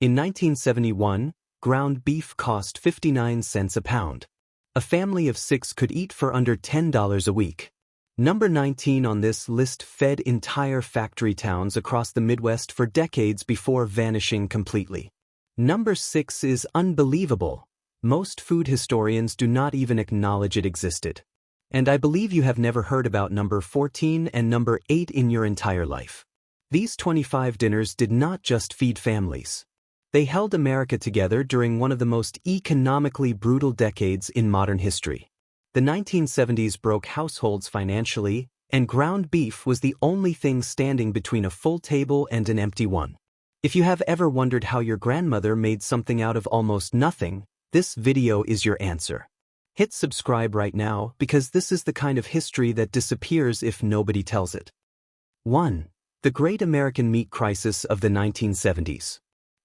In 1971, ground beef cost 59 cents a pound. A family of 6 could eat for under $10 a week. Number 19 on this list fed entire factory towns across the Midwest for decades before vanishing completely. Number 6 is unbelievable. Most food historians do not even acknowledge it existed. And I believe you have never heard about number 14 and number 8 in your entire life. These 25 dinners did not just feed families. They held America together during one of the most economically brutal decades in modern history. The 1970s broke households financially, and ground beef was the only thing standing between a full table and an empty one. If you have ever wondered how your grandmother made something out of almost nothing, this video is your answer. Hit subscribe right now because this is the kind of history that disappears if nobody tells it. 1. The Great American Meat Crisis of the 1970s.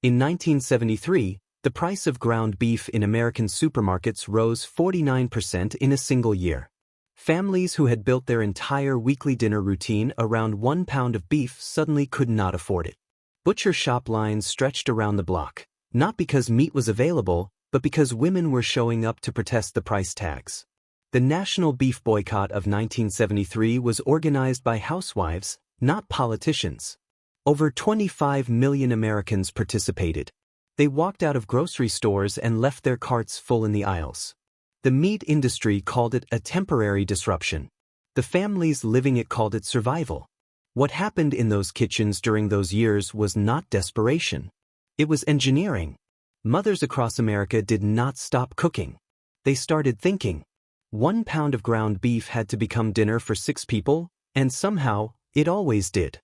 In 1973, the price of ground beef in American supermarkets rose 49% in a single year. Families who had built their entire weekly dinner routine around 1 pound of beef suddenly could not afford it. Butcher shop lines stretched around the block, not because meat was available, but because women were showing up to protest the price tags. The national beef boycott of 1973 was organized by housewives, not politicians. Over 25 million Americans participated. They walked out of grocery stores and left their carts full in the aisles. The meat industry called it a temporary disruption. The families living it called it survival. What happened in those kitchens during those years was not desperation. It was engineering. Mothers across America did not stop cooking. They started thinking. 1 pound of ground beef had to become dinner for 6 people, and somehow, it always did.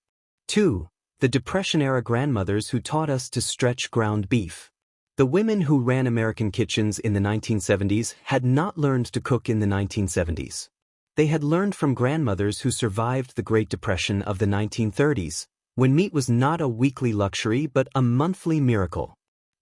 2. The Depression-era grandmothers who taught us to stretch ground beef. The women who ran American kitchens in the 1970s had not learned to cook in the 1970s. They had learned from grandmothers who survived the Great Depression of the 1930s, when meat was not a weekly luxury but a monthly miracle.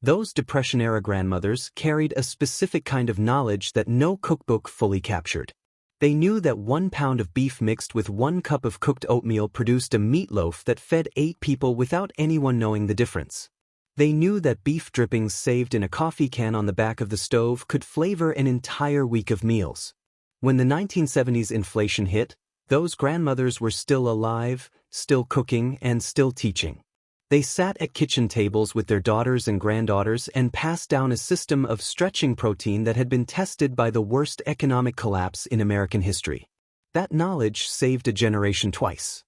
Those Depression-era grandmothers carried a specific kind of knowledge that no cookbook fully captured. They knew that 1 pound of beef mixed with 1 cup of cooked oatmeal produced a meatloaf that fed 8 people without anyone knowing the difference. They knew that beef drippings saved in a coffee can on the back of the stove could flavor an entire week of meals. When the 1970s inflation hit, those grandmothers were still alive, still cooking, and still teaching. They sat at kitchen tables with their daughters and granddaughters and passed down a system of stretching protein that had been tested by the worst economic collapse in American history. That knowledge saved a generation twice.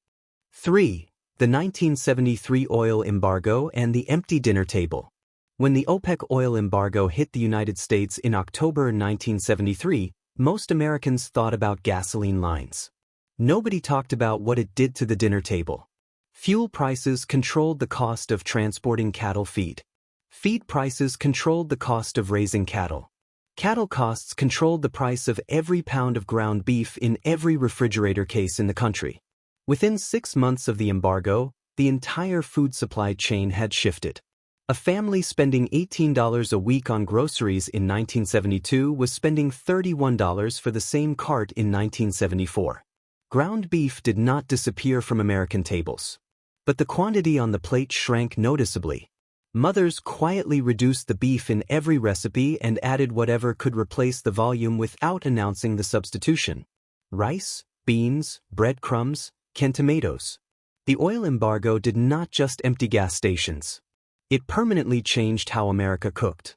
3. The 1973 oil embargo and the empty dinner table. When the OPEC oil embargo hit the United States in October 1973, most Americans thought about gasoline lines. Nobody talked about what it did to the dinner table. Fuel prices controlled the cost of transporting cattle feed. Feed prices controlled the cost of raising cattle. Cattle costs controlled the price of every pound of ground beef in every refrigerator case in the country. Within 6 months of the embargo, the entire food supply chain had shifted. A family spending $18 a week on groceries in 1972 was spending $31 for the same cart in 1974. Ground beef did not disappear from American tables. But the quantity on the plate shrank noticeably. Mothers quietly reduced the beef in every recipe and added whatever could replace the volume without announcing the substitution. Rice, beans, breadcrumbs, canned tomatoes. The oil embargo did not just empty gas stations. It permanently changed how America cooked.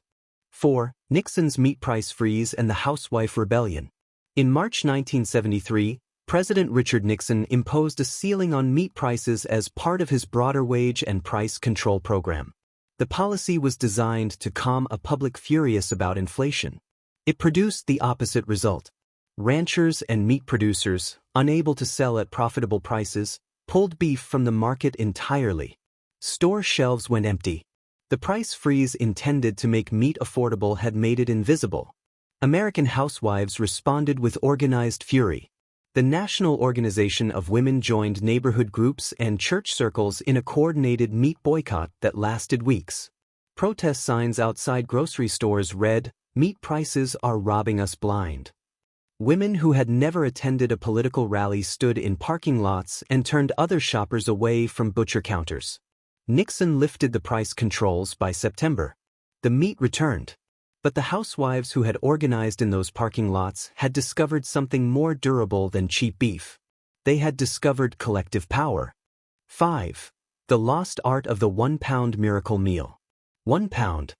4. Nixon's meat price freeze and the housewife rebellion. In March 1973, President Richard Nixon imposed a ceiling on meat prices as part of his broader wage and price control program. The policy was designed to calm a public furious about inflation. It produced the opposite result. Ranchers and meat producers, unable to sell at profitable prices, pulled beef from the market entirely. Store shelves went empty. The price freeze intended to make meat affordable had made it invisible. American housewives responded with organized fury. The National Organization of Women joined neighborhood groups and church circles in a coordinated meat boycott that lasted weeks. Protest signs outside grocery stores read, "Meat prices are robbing us blind." Women who had never attended a political rally stood in parking lots and turned other shoppers away from butcher counters. Nixon lifted the price controls by September. The meat returned. But the housewives who had organized in those parking lots had discovered something more durable than cheap beef. They had discovered collective power. 5. The lost art of the 1-pound miracle meal. 1 pound.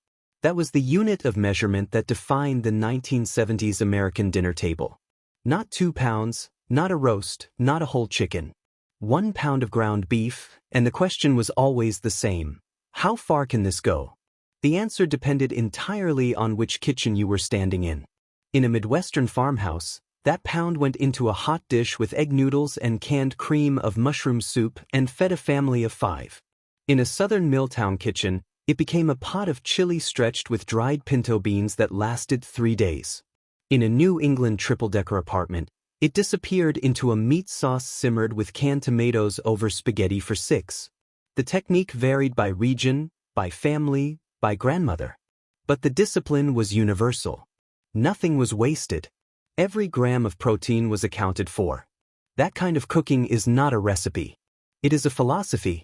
That was the unit of measurement that defined the 1970s American dinner table. Not 2 pounds, not a roast, not a whole chicken. 1 pound of ground beef, and the question was always the same. How far can this go? The answer depended entirely on which kitchen you were standing in. In a Midwestern farmhouse, that pound went into a hot dish with egg noodles and canned cream of mushroom soup and fed a family of 5. In a southern Milltown kitchen, it became a pot of chili stretched with dried pinto beans that lasted 3 days. In a New England triple-decker apartment, it disappeared into a meat sauce simmered with canned tomatoes over spaghetti for 6. The technique varied by region, by family, by grandmother. But the discipline was universal. Nothing was wasted. Every gram of protein was accounted for. That kind of cooking is not a recipe. It is a philosophy.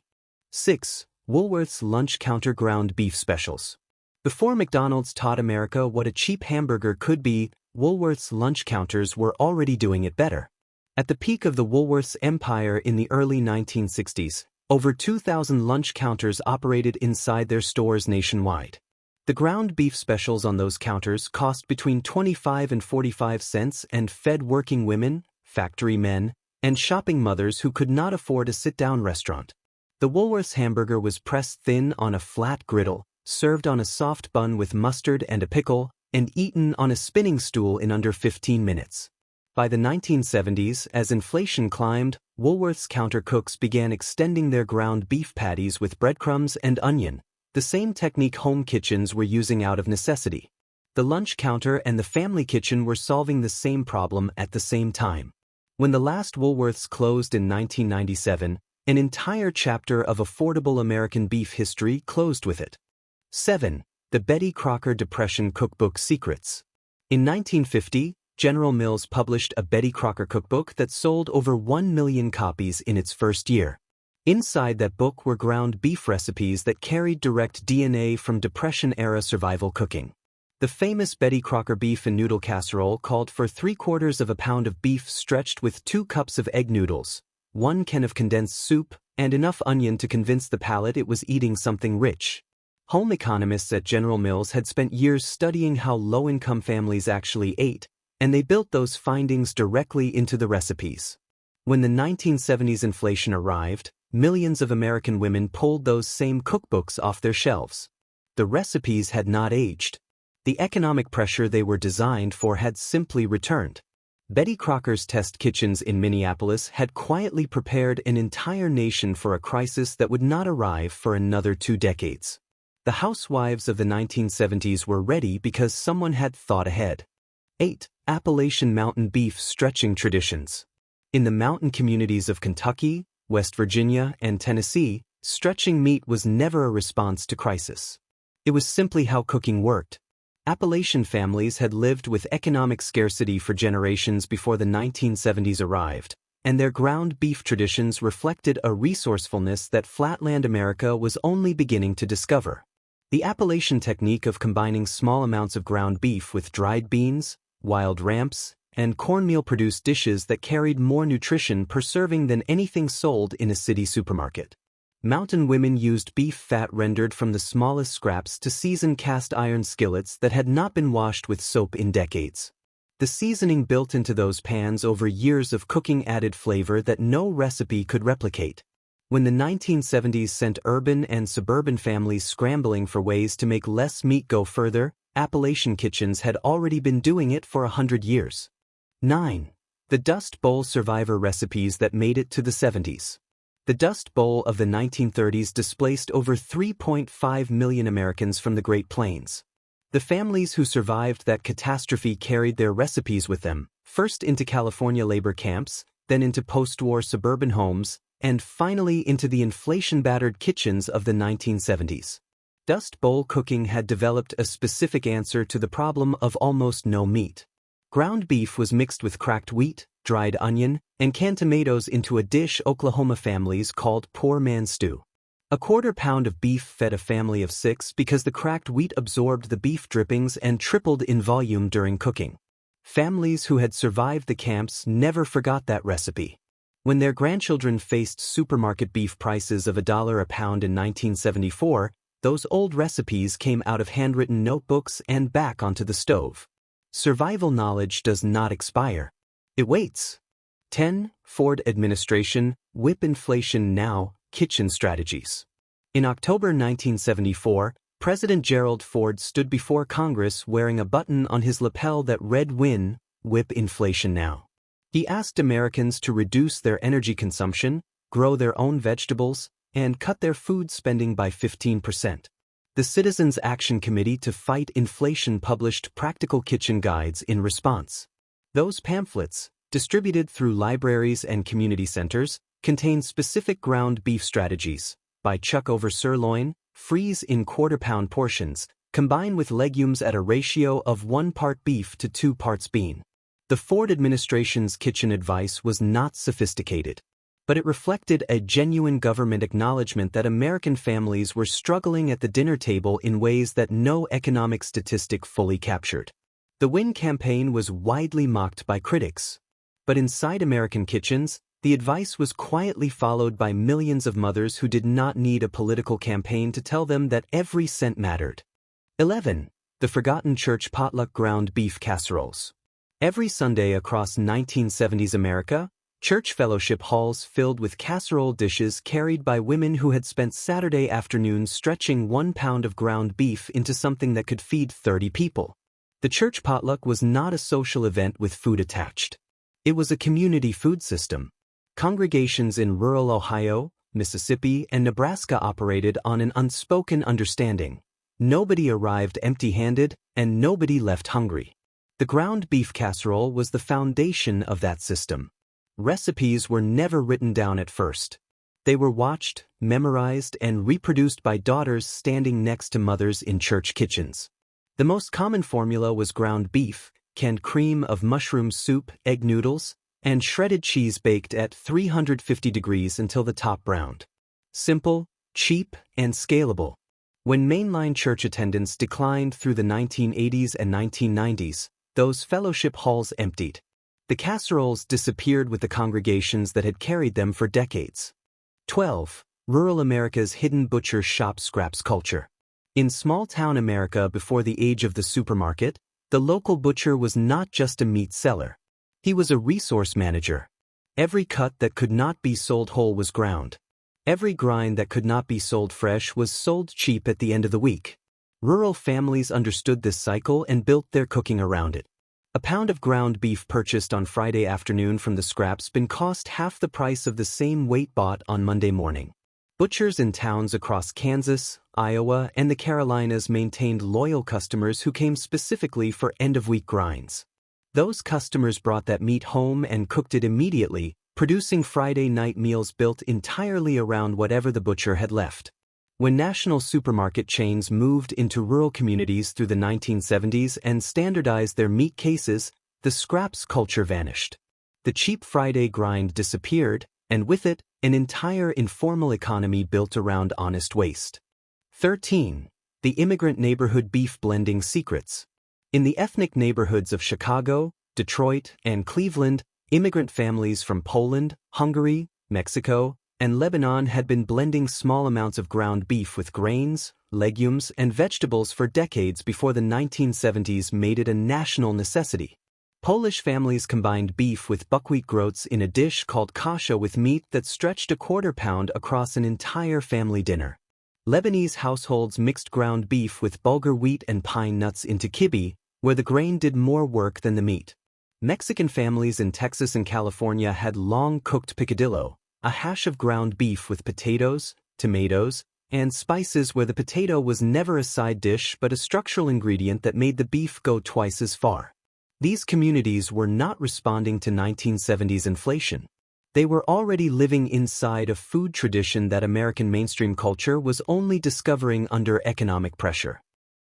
6. Woolworth's lunch counter ground beef specials. Before McDonald's taught America what a cheap hamburger could be, Woolworth's lunch counters were already doing it better. At the peak of the Woolworths empire in the early 1960s, over 2,000 lunch counters operated inside their stores nationwide. The ground beef specials on those counters cost between 25 and 45 cents and fed working women, factory men, and shopping mothers who could not afford a sit-down restaurant. The Woolworths hamburger was pressed thin on a flat griddle, served on a soft bun with mustard and a pickle, and eaten on a spinning stool in under 15 minutes. By the 1970s, as inflation climbed, Woolworths counter cooks began extending their ground beef patties with breadcrumbs and onion, the same technique home kitchens were using out of necessity. The lunch counter and the family kitchen were solving the same problem at the same time. When the last Woolworths closed in 1997, an entire chapter of affordable American beef history closed with it. 7. The Betty Crocker Depression Cookbook Secrets. In 1950, General Mills published a Betty Crocker cookbook that sold over 1 million copies in its first year. Inside that book were ground beef recipes that carried direct DNA from Depression-era survival cooking. The famous Betty Crocker beef and noodle casserole called for 3/4 pound of beef stretched with 2 cups of egg noodles, 1 can of condensed soup, and enough onion to convince the palate it was eating something rich. Home economists at General Mills had spent years studying how low-income families actually ate, and they built those findings directly into the recipes. When the 1970s inflation arrived, millions of American women pulled those same cookbooks off their shelves. The recipes had not aged. The economic pressure they were designed for had simply returned. Betty Crocker's test kitchens in Minneapolis had quietly prepared an entire nation for a crisis that would not arrive for another 2 decades. The housewives of the 1970s were ready because someone had thought ahead. 8. Appalachian mountain beef stretching traditions. In the mountain communities of Kentucky, West Virginia, and Tennessee, stretching meat was never a response to crisis. It was simply how cooking worked. Appalachian families had lived with economic scarcity for generations before the 1970s arrived, and their ground beef traditions reflected a resourcefulness that flatland America was only beginning to discover. The Appalachian technique of combining small amounts of ground beef with dried beans, wild ramps, and cornmeal produced dishes that carried more nutrition per serving than anything sold in a city supermarket. Mountain women used beef fat rendered from the smallest scraps to season cast iron skillets that had not been washed with soap in decades. The seasoning built into those pans over years of cooking added flavor that no recipe could replicate. When the 1970s sent urban and suburban families scrambling for ways to make less meat go further, Appalachian kitchens had already been doing it for 100 years. 9. The Dust Bowl survivor recipes that made it to the 70s. The Dust Bowl of the 1930s displaced over 3.5 million Americans from the Great Plains. The families who survived that catastrophe carried their recipes with them, first into California labor camps, then into post-war suburban homes, and finally into the inflation-battered kitchens of the 1970s. Dust Bowl cooking had developed a specific answer to the problem of almost no meat. Ground beef was mixed with cracked wheat, dried onion, and canned tomatoes into a dish Oklahoma families called poor man stew. A quarter pound of beef fed a family of 6 because the cracked wheat absorbed the beef drippings and tripled in volume during cooking. Families who had survived the camps never forgot that recipe. When their grandchildren faced supermarket beef prices of $1 a pound in 1974, those old recipes came out of handwritten notebooks and back onto the stove. Survival knowledge does not expire. It waits. 10. Ford administration, whip inflation now, kitchen strategies. In October 1974, President Gerald Ford stood before Congress wearing a button on his lapel that read "Win, whip inflation now." He asked Americans to reduce their energy consumption, grow their own vegetables, and cut their food spending by 15%. The Citizens Action Committee to Fight Inflation published practical kitchen guides in response. Those pamphlets, distributed through libraries and community centers, contain specific ground beef strategies. Buy chuck over sirloin, freeze in quarter-pound portions, combine with legumes at a ratio of 1 part beef to 2 parts bean. The Ford administration's kitchen advice was not sophisticated, but it reflected a genuine government acknowledgement that American families were struggling at the dinner table in ways that no economic statistic fully captured. The Win campaign was widely mocked by critics. But inside American kitchens, the advice was quietly followed by millions of mothers who did not need a political campaign to tell them that every cent mattered. 11. The forgotten church potluck ground beef casseroles. Every Sunday across 1970s America, church fellowship halls filled with casserole dishes carried by women who had spent Saturday afternoons stretching 1 pound of ground beef into something that could feed 30 people. The church potluck was not a social event with food attached. It was a community food system. Congregations in rural Ohio, Mississippi, and Nebraska operated on an unspoken understanding. Nobody arrived empty-handed, and nobody left hungry. The ground beef casserole was the foundation of that system. Recipes were never written down at first. They were watched, memorized, and reproduced by daughters standing next to mothers in church kitchens. The most common formula was ground beef, canned cream of mushroom soup, egg noodles, and shredded cheese baked at 350 degrees until the top browned. Simple, cheap, and scalable. When mainline church attendance declined through the 1980s and 1990s, those fellowship halls emptied. The casseroles disappeared with the congregations that had carried them for decades. 12. Rural America's hidden butcher shop scraps culture. In small-town America before the age of the supermarket, the local butcher was not just a meat seller. He was a resource manager. Every cut that could not be sold whole was ground. Every grind that could not be sold fresh was sold cheap at the end of the week. Rural families understood this cycle and built their cooking around it. A pound of ground beef purchased on Friday afternoon from the scraps bin cost half the price of the same weight bought on Monday morning. Butchers in towns across Kansas, Iowa, and the Carolinas maintained loyal customers who came specifically for end-of-week grinds. Those customers brought that meat home and cooked it immediately, producing Friday night meals built entirely around whatever the butcher had left. When national supermarket chains moved into rural communities through the 1970s and standardized their meat cases, the scraps culture vanished. The cheap Friday grind disappeared, and with it, an entire informal economy built around honest waste. 13. The immigrant neighborhood beef blending secrets. In the ethnic neighborhoods of Chicago, Detroit, and Cleveland, immigrant families from Poland, Hungary, Mexico, and Lebanon had been blending small amounts of ground beef with grains, legumes, and vegetables for decades before the 1970s made it a national necessity. Polish families combined beef with buckwheat groats in a dish called kasha with meat that stretched a quarter pound across an entire family dinner. Lebanese households mixed ground beef with bulgur wheat and pine nuts into kibbeh, where the grain did more work than the meat. Mexican families in Texas and California had long-cooked picadillo, a hash of ground beef with potatoes, tomatoes, and spices where the potato was never a side dish but a structural ingredient that made the beef go twice as far. These communities were not responding to 1970s inflation. They were already living inside a food tradition that American mainstream culture was only discovering under economic pressure.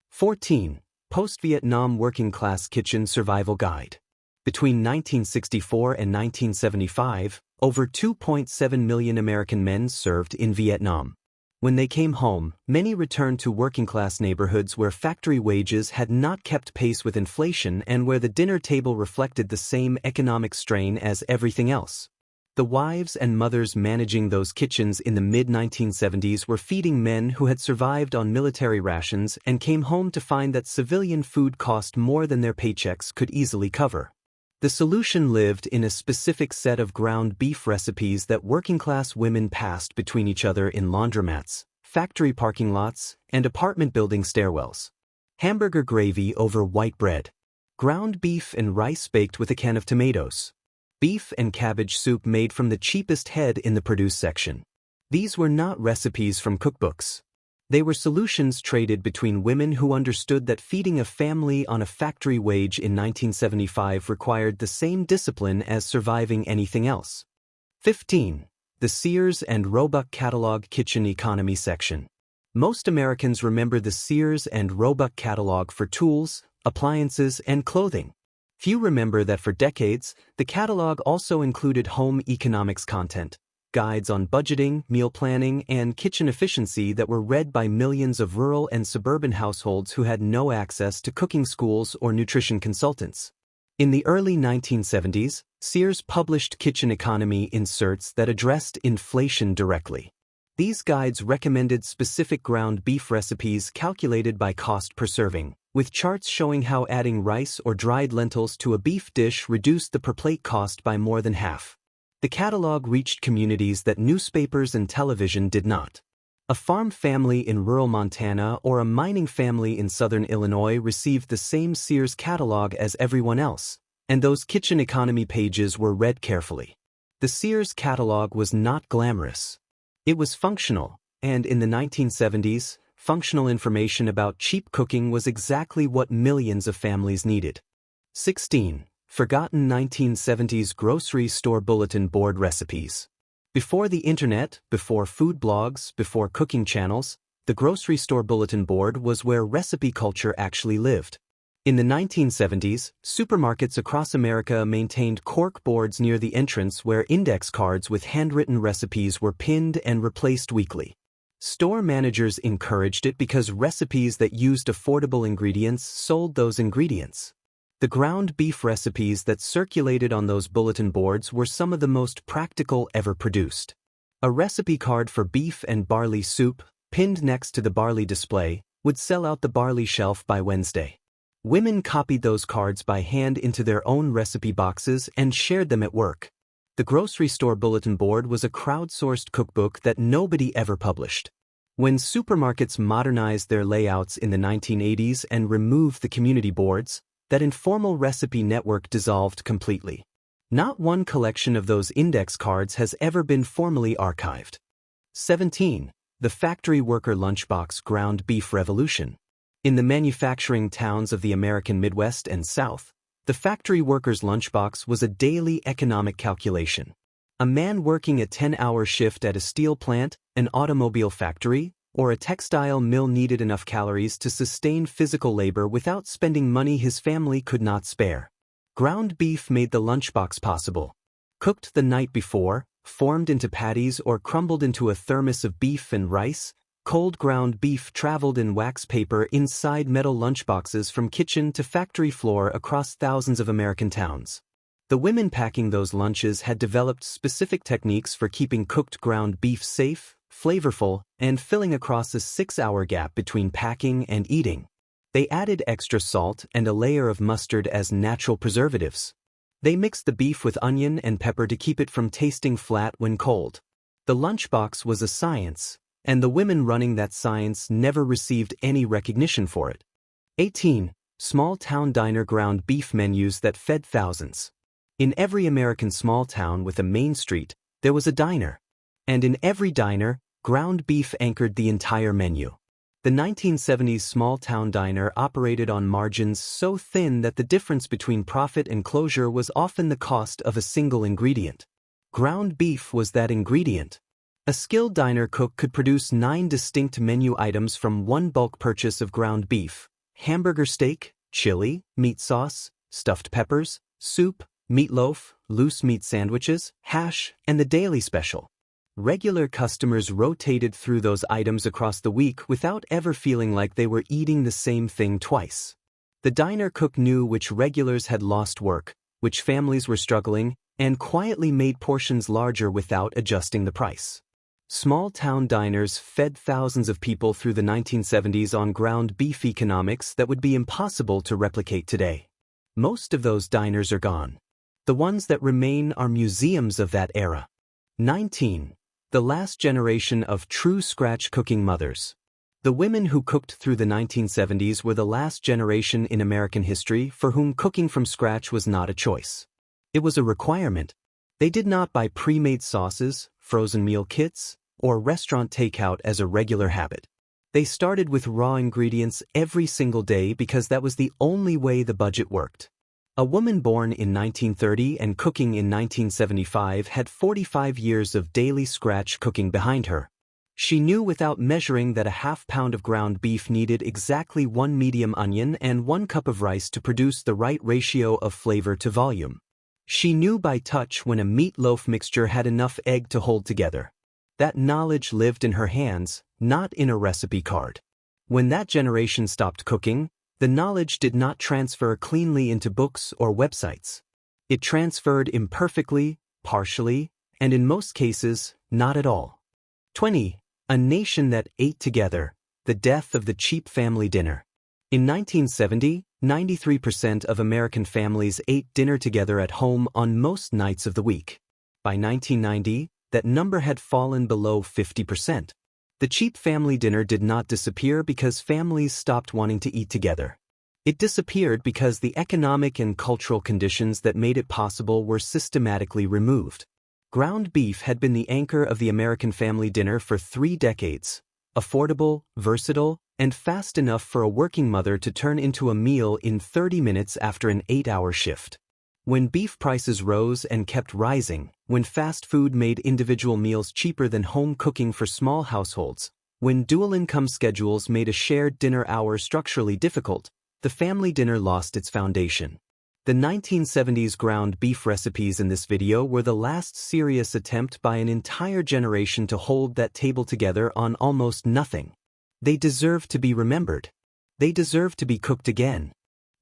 14. Post-Vietnam Working Class Kitchen Survival Guide. Between 1964 and 1975, over 2.7 million American men served in Vietnam. When they came home, many returned to working-class neighborhoods where factory wages had not kept pace with inflation and where the dinner table reflected the same economic strain as everything else. The wives and mothers managing those kitchens in the mid-1970s were feeding men who had survived on military rations and came home to find that civilian food cost more than their paychecks could easily cover. The solution lived in a specific set of ground beef recipes that working-class women passed between each other in laundromats, factory parking lots, and apartment building stairwells. Hamburger gravy over white bread. Ground beef and rice baked with a can of tomatoes. Beef and cabbage soup made from the cheapest head in the produce section. These were not recipes from cookbooks. They were solutions traded between women who understood that feeding a family on a factory wage in 1975 required the same discipline as surviving anything else. 15. The Sears and Roebuck Catalog Kitchen Economy section. Most Americans remember the Sears and Roebuck catalog for tools, appliances, and clothing. Few remember that for decades, the catalog also included home economics content, guides on budgeting, meal planning, and kitchen efficiency that were read by millions of rural and suburban households who had no access to cooking schools or nutrition consultants. In the early 1970s, Sears published kitchen economy inserts that addressed inflation directly. These guides recommended specific ground beef recipes calculated by cost per serving, with charts showing how adding rice or dried lentils to a beef dish reduced the per-plate cost by more than half. The catalog reached communities that newspapers and television did not. A farm family in rural Montana or a mining family in southern Illinois received the same Sears catalog as everyone else, and those kitchen economy pages were read carefully. The Sears catalog was not glamorous. It was functional, and in the 1970s, functional information about cheap cooking was exactly what millions of families needed. 16. Forgotten 1970s grocery store bulletin board recipes. Before the internet, before food blogs, before cooking channels, the grocery store bulletin board was where recipe culture actually lived. In the 1970s, supermarkets across America maintained cork boards near the entrance where index cards with handwritten recipes were pinned and replaced weekly. Store managers encouraged it because recipes that used affordable ingredients sold those ingredients. The ground beef recipes that circulated on those bulletin boards were some of the most practical ever produced. A recipe card for beef and barley soup, pinned next to the barley display, would sell out the barley shelf by Wednesday. Women copied those cards by hand into their own recipe boxes and shared them at work. The grocery store bulletin board was a crowdsourced cookbook that nobody ever published. When supermarkets modernized their layouts in the 1980s and removed the community boards, that informal recipe network dissolved completely. Not one collection of those index cards has ever been formally archived. 17. The factory worker lunchbox ground beef revolution. In the manufacturing towns of the American Midwest and South, the factory worker's lunchbox was a daily economic calculation. A man working a 10-hour shift at a steel plant, an automobile factory, or a textile mill needed enough calories to sustain physical labor without spending money his family could not spare. Ground beef made the lunchbox possible. Cooked the night before, formed into patties or crumbled into a thermos of beef and rice, cold ground beef traveled in wax paper inside metal lunchboxes from kitchen to factory floor across thousands of American towns. The women packing those lunches had developed specific techniques for keeping cooked ground beef safe, flavorful, and filling across a 6-hour gap between packing and eating. They added extra salt and a layer of mustard as natural preservatives. They mixed the beef with onion and pepper to keep it from tasting flat when cold. The lunchbox was a science, and the women running that science never received any recognition for it. 18. Small-town diner ground beef menus that fed thousands. In every American small town with a main street, there was a diner. And in every diner, ground beef anchored the entire menu. The 1970s small-town diner operated on margins so thin that the difference between profit and closure was often the cost of a single ingredient. Ground beef was that ingredient. A skilled diner cook could produce 9 distinct menu items from one bulk purchase of ground beef: hamburger steak, chili, meat sauce, stuffed peppers, soup, meatloaf, loose meat sandwiches, hash, and the daily special. Regular customers rotated through those items across the week without ever feeling like they were eating the same thing twice. The diner cook knew which regulars had lost work, which families were struggling, and quietly made portions larger without adjusting the price. Small-town diners fed thousands of people through the 1970s on ground beef economics that would be impossible to replicate today. Most of those diners are gone. The ones that remain are museums of that era. 19. The last generation of true scratch cooking mothers. The women who cooked through the 1970s were the last generation in American history for whom cooking from scratch was not a choice. It was a requirement. They did not buy pre-made sauces, frozen meal kits, or restaurant takeout as a regular habit. They started with raw ingredients every single day because that was the only way the budget worked. A woman born in 1930 and cooking in 1975 had 45 years of daily scratch cooking behind her. She knew without measuring that a half-pound of ground beef needed exactly 1 medium onion and 1 cup of rice to produce the right ratio of flavor to volume. She knew by touch when a meatloaf mixture had enough egg to hold together. That knowledge lived in her hands, not in a recipe card. When that generation stopped cooking, the knowledge did not transfer cleanly into books or websites. It transferred imperfectly, partially, and in most cases, not at all. 20. A nation that ate together, the death of the cheap family dinner. In 1970, 93% of American families ate dinner together at home on most nights of the week. By 1990, that number had fallen below 50%. The cheap family dinner did not disappear because families stopped wanting to eat together. It disappeared because the economic and cultural conditions that made it possible were systematically removed. Ground beef had been the anchor of the American family dinner for 3 decades. Affordable, versatile, and fast enough for a working mother to turn into a meal in 30 minutes after an 8-hour shift. When beef prices rose and kept rising, when fast food made individual meals cheaper than home cooking for small households, when dual income schedules made a shared dinner hour structurally difficult, the family dinner lost its foundation. The 1970s ground beef recipes in this video were the last serious attempt by an entire generation to hold that table together on almost nothing. They deserve to be remembered. They deserve to be cooked again.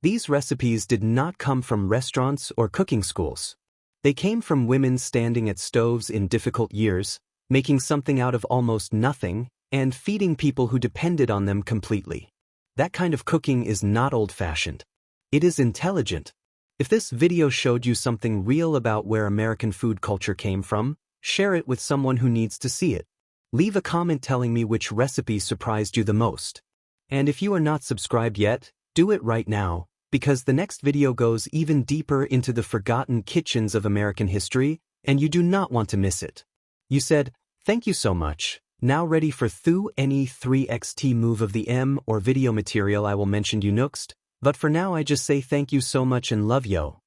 These recipes did not come from restaurants or cooking schools. They came from women standing at stoves in difficult years, making something out of almost nothing, and feeding people who depended on them completely. That kind of cooking is not old-fashioned. It is intelligent. If this video showed you something real about where American food culture came from, share it with someone who needs to see it. Leave a comment telling me which recipe surprised you the most. And if you are not subscribed yet, do it right now, because the next video goes even deeper into the forgotten kitchens of American history, and you do not want to miss it. You said, "Thank you so much. Now ready for thu any 3xt move of the M or video material I will mention you next, but for now I just say thank you so much and love yo."